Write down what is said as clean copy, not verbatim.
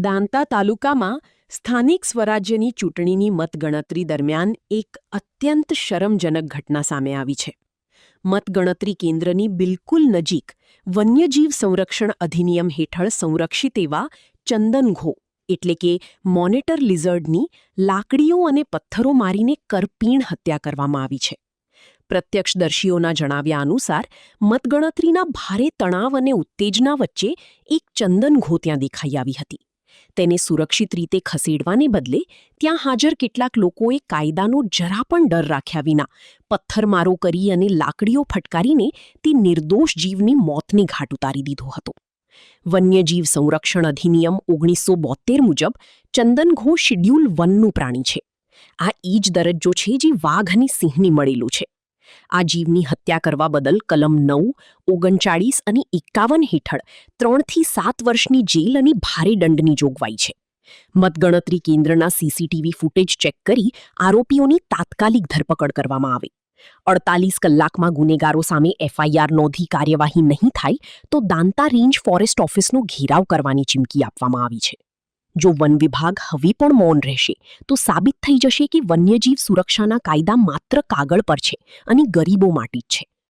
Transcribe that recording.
દાંતા તાલુકામાં સ્થાનિક સ્વરાજ્યની ચૂંટણીની મતગણતરી દરમિયાન એક અત્યંત શરમજનક ઘટના સામે આવી છે. મતગણતરી કેન્દ્રની બિલકુલ નજીક વન્યજીવ સંરક્ષણ અધિનિયમ હેઠળ સંરક્ષિત એવા ચંદનઘો એટલે કે મોનિટર લિઝર્ડની લાકડીઓ અને પથ્થરો મારીને કરપીણ હત્યા કરવામાં આવી છે. પ્રત્યક્ષદર્શીઓના જણાવ્યા અનુસાર મતગણતરીના ભારે તણાવ અને ઉત્તેજના વચ્ચે એક ચંદનઘો ત્યાં દેખાઈ આવી હતી. તેને સુરક્ષિત રીતે ખસેડવાને બદલે ત્યાં હાજર કેટલાક લોકોએ કાયદાનો જરા પણ ડર રાખ્યા વિના પથ્થરમારો કરી અને લાકડીઓ ફટકારીને તે નિર્દોષ જીવની મોતને ઘાટ ઉતારી દીધો હતો. વન્યજીવ સંરક્ષણ અધિનિયમ 1972 મુજબ ચંદનઘો શિડ્યુલ 1નું પ્રાણી છે. આ ઈ જ દરજ્જો છે જે વાઘ અને સિંહની મળેલું છે. આ જીવની હત્યા કરવા બદલ કલમ 9, 39 અને 51 હેઠળ 3 થી 7 વર્ષની જેલ અને ભારે દંડની જોગવાઈ છે. મતગણતરી કેન્દ્રના સીસીટીવી ફૂટેજ ચેક કરી આરોપીઓની તાત્કાલિક ધરપકડ કરવામાં આવે. 48 કલાકમાં ગુનેગારો સામે એફઆઈઆર નોંધી કાર્યવાહી નહીં થાય તો દાંતા રેન્જ ફોરેસ્ટ ઓફિસનો ઘેરાવ કરવાની ચીમકી આપવામાં આવી છે. જો વન વિભાગ હવે પણ મૌન રહેશે તો સાબિત થઈ જશે કે વન્યજીવ સુરક્ષાના કાયદા માત્ર કાગળ પર છે અને ગરીબો માટે જ છે.